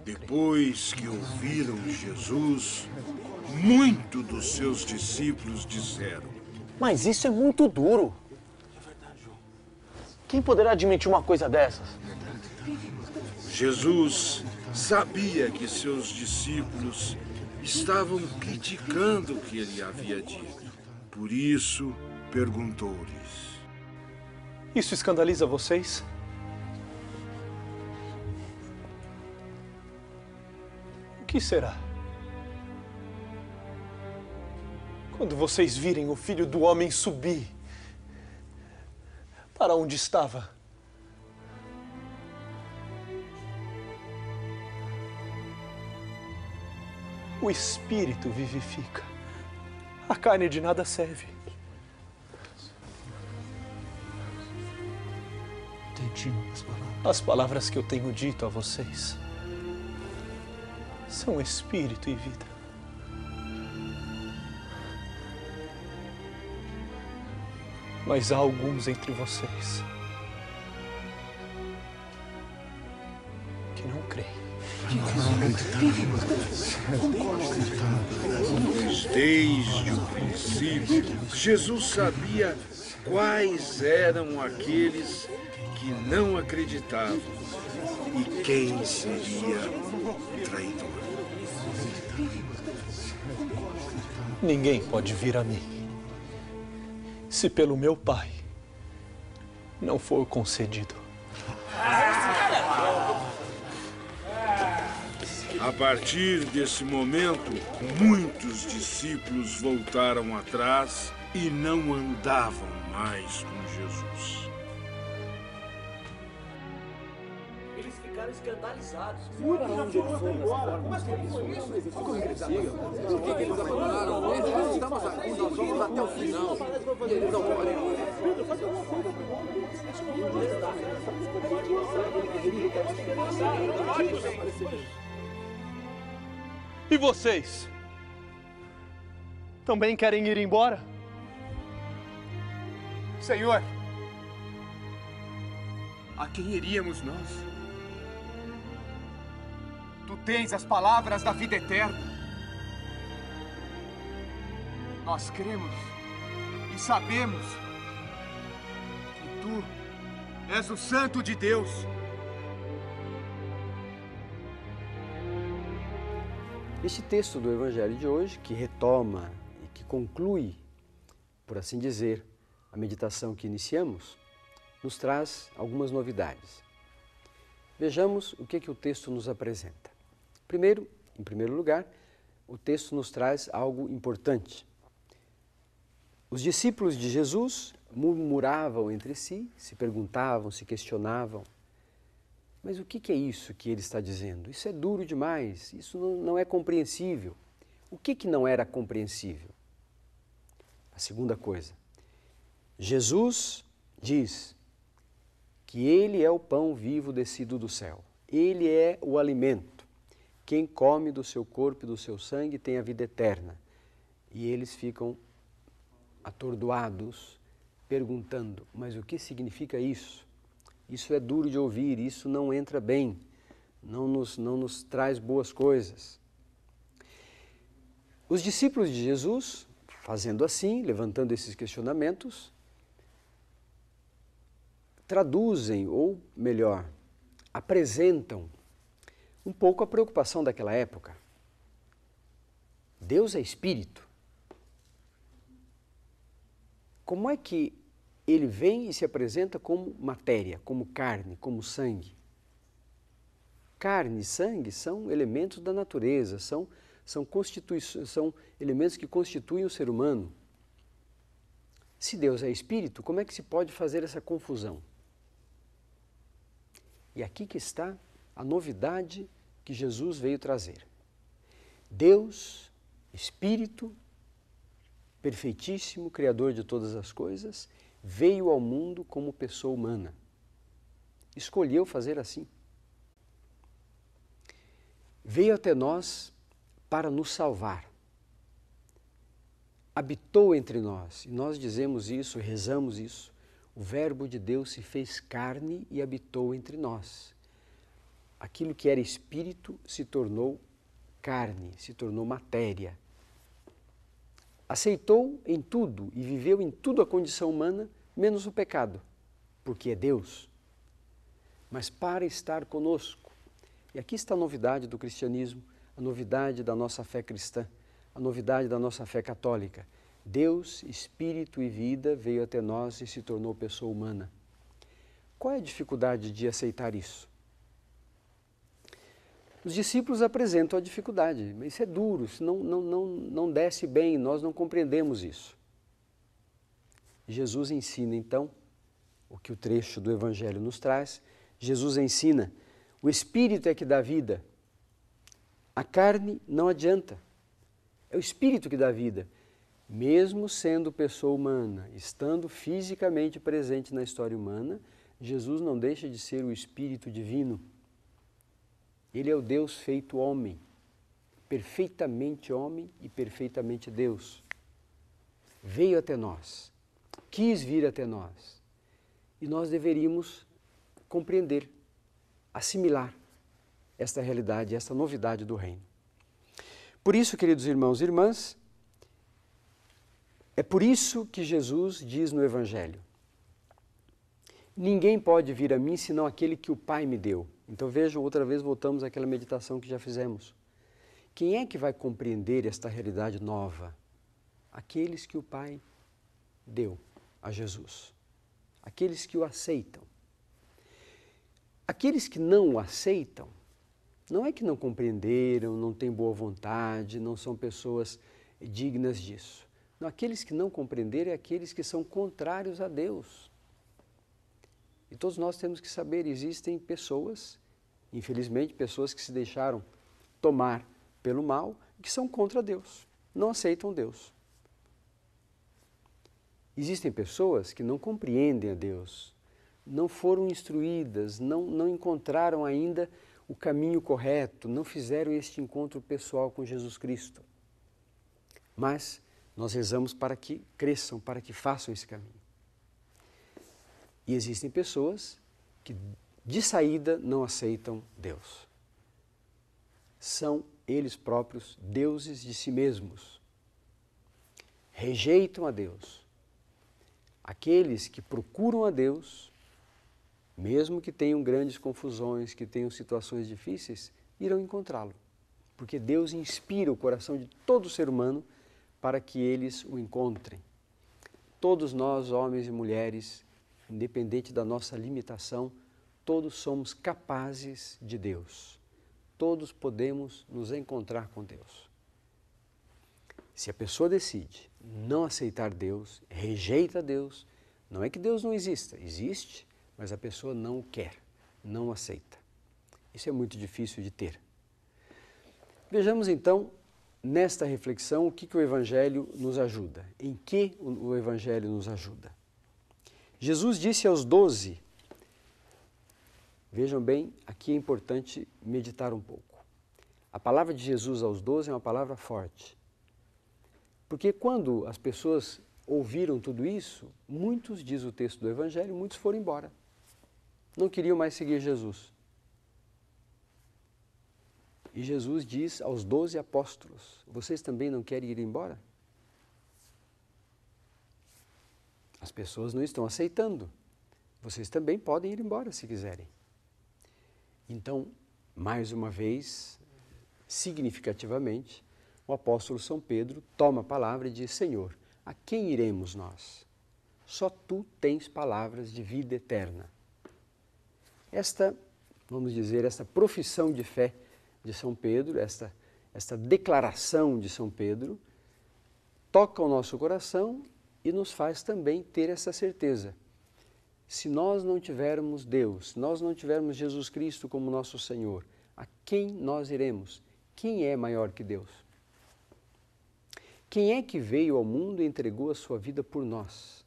Depois que ouviram Jesus, muitos dos seus discípulos disseram: Mas isso é muito duro. Quem poderá admitir uma coisa dessas? Jesus sabia que seus discípulos estavam criticando o que ele havia dito. Por isso, perguntou-lhes: Isso escandaliza vocês? O que será? Quando vocês virem o Filho do Homem subir para onde estava? O Espírito vivifica. A carne de nada serve. As palavras que eu tenho dito a vocês são espírito e vida. Mas há alguns entre vocês que não creem. Desde o princípio, Jesus sabia quais eram aqueles que não acreditavam e quem seria o traidor. Ninguém pode vir a mim se pelo meu Pai não for concedido. A partir desse momento, muitos discípulos voltaram atrás e não andavam mais com Jesus. Eles ficaram escandalizados. Para onde eles foram embora? Mas como foi isso? Como eles digam? Por que eles abandonaram? Nós estamos aqui, nós vamos até o final. E eles não podem. E vocês? Também querem ir embora? Senhor, a quem iríamos nós? Tu tens as palavras da vida eterna. Nós cremos e sabemos que tu és o Santo de Deus. Este texto do Evangelho de hoje, que retoma e que conclui, por assim dizer, a meditação que iniciamos, nos traz algumas novidades. Vejamos o que o texto nos apresenta. Primeiro, em primeiro lugar, o texto nos traz algo importante. Os discípulos de Jesus murmuravam entre si, se perguntavam, se questionavam. Mas o que é isso que ele está dizendo? Isso é duro demais, isso não é compreensível. O que não era compreensível? A segunda coisa, Jesus diz que ele é o pão vivo descido do céu. Ele é o alimento. Quem come do seu corpo e do seu sangue tem a vida eterna. E eles ficam atordoados, perguntando, mas o que significa isso? Isso é duro de ouvir, isso não entra bem, não nos traz boas coisas. Os discípulos de Jesus, fazendo assim, levantando esses questionamentos, traduzem, ou melhor, apresentam um pouco a preocupação daquela época. Deus é espírito. Como é que ele vem e se apresenta como matéria, como carne, como sangue? Carne e sangue são elementos da natureza, são elementos que constituem o ser humano. Se Deus é espírito, como é que se pode fazer essa confusão? E aqui que está a novidade que Jesus veio trazer. Deus, espírito, perfeitíssimo, criador de todas as coisas, veio ao mundo como pessoa humana. Escolheu fazer assim. Veio até nós para nos salvar. Habitou entre nós, e nós dizemos isso, rezamos isso. O Verbo de Deus se fez carne e habitou entre nós. aquilo que era espírito se tornou carne, se tornou matéria. Aceitou em tudo e viveu em tudo a condição humana, menos o pecado, porque é Deus. Mas para estar conosco. E aqui está a novidade do cristianismo, a novidade da nossa fé cristã, a novidade da nossa fé católica. Deus, Espírito e vida, veio até nós e se tornou pessoa humana. Qual é a dificuldade de aceitar isso? Os discípulos apresentam a dificuldade, mas isso é duro, isso não desce bem, nós não compreendemos isso. Jesus ensina então, o que o trecho do Evangelho nos traz, Jesus ensina, o Espírito é que dá vida, a carne não adianta, é o Espírito que dá vida. Mesmo sendo pessoa humana, estando fisicamente presente na história humana, Jesus não deixa de ser o Espírito divino. Ele é o Deus feito homem e perfeitamente Deus. Veio até nós, quis vir até nós, e nós deveríamos compreender, assimilar esta realidade, esta novidade do reino. Por isso, queridos irmãos e irmãs, é por isso que Jesus diz no Evangelho, ninguém pode vir a mim senão aquele que o Pai me deu. Então vejam, outra vez voltamos àquela meditação que já fizemos. Quem é que vai compreender esta realidade nova? Aqueles que o Pai deu a Jesus. Aqueles que o aceitam. Aqueles que não o aceitam, não é que não compreenderam, não têm boa vontade, não são pessoas dignas disso. Não, aqueles que não compreenderam é aqueles que são contrários a Deus. E todos nós temos que saber, existem pessoas, infelizmente, pessoas que se deixaram tomar pelo mal, que são contra Deus, não aceitam Deus. Existem pessoas que não compreendem a Deus, não foram instruídas, não encontraram ainda o caminho correto, não fizeram este encontro pessoal com Jesus Cristo. Mas nós rezamos para que cresçam, para que façam esse caminho. E existem pessoas que, de saída, não aceitam Deus. São eles próprios deuses de si mesmos. Rejeitam a Deus. Aqueles que procuram a Deus, mesmo que tenham grandes confusões, que tenham situações difíceis, irão encontrá-lo. Porque Deus inspira o coração de todo ser humano para que eles o encontrem. Todos nós, homens e mulheres, independente da nossa limitação, todos somos capazes de Deus. Todos podemos nos encontrar com Deus. Se a pessoa decide não aceitar Deus, rejeita Deus, não é que Deus não exista, existe, mas a pessoa não o quer, não o aceita. Isso é muito difícil de ter. Vejamos então, nesta reflexão, o que o Evangelho nos ajuda, em que o Evangelho nos ajuda. Jesus disse aos 12, vejam bem, aqui é importante meditar um pouco. A palavra de Jesus aos 12 é uma palavra forte. Porque quando as pessoas ouviram tudo isso, muitos, diz o texto do Evangelho, muitos foram embora. Não queriam mais seguir Jesus. E Jesus diz aos 12 apóstolos, vocês também não querem ir embora? As pessoas não estão aceitando. Vocês também podem ir embora se quiserem. Então, mais uma vez, significativamente, o apóstolo São Pedro toma a palavra e diz, Senhor, a quem iremos nós? Só Tu tens palavras de vida eterna. Esta, vamos dizer, esta profissão de fé de São Pedro, esta declaração de São Pedro, toca o nosso coração e nos faz também ter essa certeza. Se nós não tivermos Deus, se nós não tivermos Jesus Cristo como nosso Senhor, a quem nós iremos? Quem é maior que Deus? Quem é que veio ao mundo e entregou a sua vida por nós?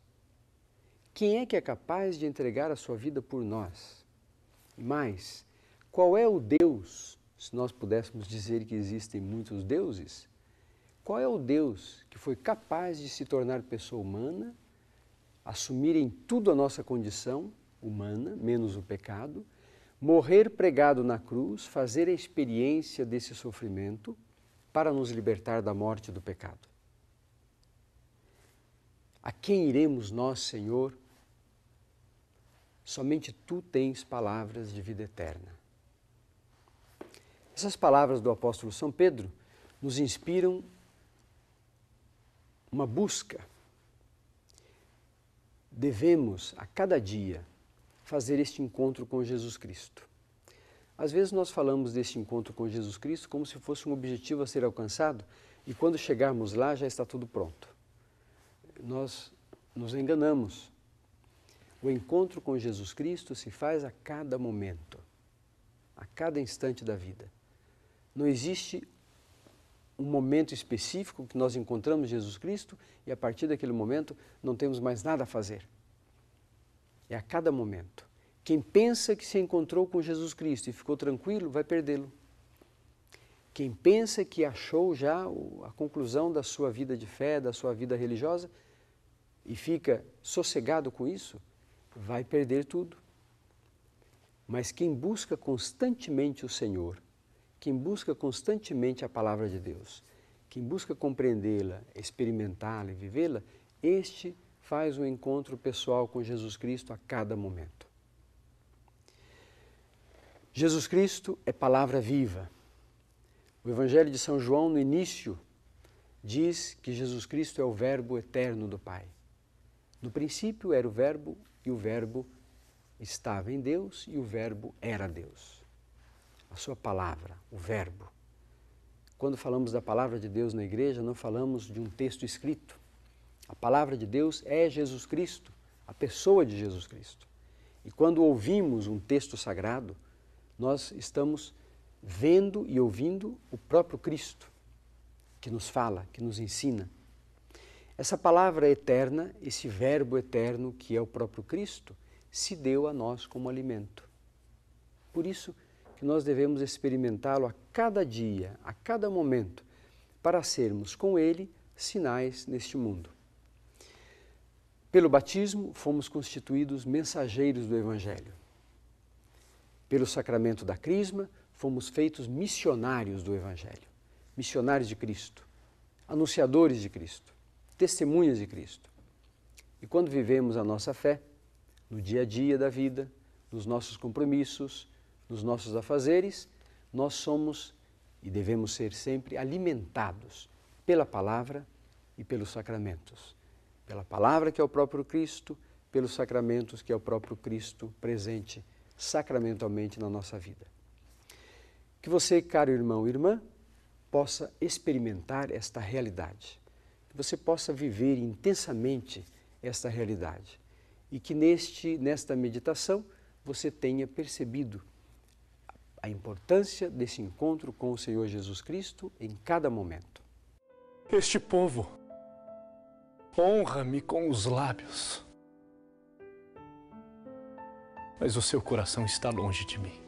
Quem é que é capaz de entregar a sua vida por nós? E mais, qual é o Deus, se nós pudéssemos dizer que existem muitos deuses, qual é o Deus que foi capaz de se tornar pessoa humana, assumir em tudo a nossa condição humana, menos o pecado, morrer pregado na cruz, fazer a experiência desse sofrimento para nos libertar da morte e do pecado. A quem iremos nós, Senhor? Somente Tu tens palavras de vida eterna. Essas palavras do apóstolo São Pedro nos inspiram uma busca. Devemos, a cada dia, fazer este encontro com Jesus Cristo. Às vezes nós falamos deste encontro com Jesus Cristo como se fosse um objetivo a ser alcançado e quando chegarmos lá já está tudo pronto. Nós nos enganamos. O encontro com Jesus Cristo se faz a cada momento, a cada instante da vida. Não existe um momento específico que nós encontramos Jesus Cristo e a partir daquele momento não temos mais nada a fazer. É a cada momento. Quem pensa que se encontrou com Jesus Cristo e ficou tranquilo, vai perdê-lo. Quem pensa que achou já a conclusão da sua vida de fé, da sua vida religiosa e fica sossegado com isso, vai perder tudo. Mas quem busca constantemente o Senhor, quem busca constantemente a palavra de Deus, quem busca compreendê-la, experimentá-la e vivê-la, este faz um encontro pessoal com Jesus Cristo a cada momento. Jesus Cristo é palavra viva. O Evangelho de São João, no início, diz que Jesus Cristo é o Verbo eterno do Pai. No princípio era o Verbo, e o Verbo estava em Deus, e o Verbo era Deus. A sua palavra, o Verbo. Quando falamos da palavra de Deus na igreja, não falamos de um texto escrito. A palavra de Deus é Jesus Cristo, a pessoa de Jesus Cristo. E quando ouvimos um texto sagrado, nós estamos vendo e ouvindo o próprio Cristo, que nos fala, que nos ensina. Essa palavra eterna, esse Verbo eterno que é o próprio Cristo, se deu a nós como alimento. Por isso que nós devemos experimentá-lo a cada dia, a cada momento, para sermos com Ele sinais neste mundo. Pelo batismo, fomos constituídos mensageiros do Evangelho. Pelo sacramento da Crisma, fomos feitos missionários do Evangelho, missionários de Cristo, anunciadores de Cristo, testemunhas de Cristo. E quando vivemos a nossa fé, no dia a dia da vida, nos nossos compromissos, nos nossos afazeres, nós somos e devemos ser sempre alimentados pela palavra e pelos sacramentos. Pela palavra que é o próprio Cristo, pelos sacramentos que é o próprio Cristo presente sacramentalmente na nossa vida. Que você, caro irmão e irmã, possa experimentar esta realidade. Que você possa viver intensamente esta realidade. E que nesta meditação você tenha percebido a importância desse encontro com o Senhor Jesus Cristo em cada momento. Este povo honra-me com os lábios, mas o seu coração está longe de mim.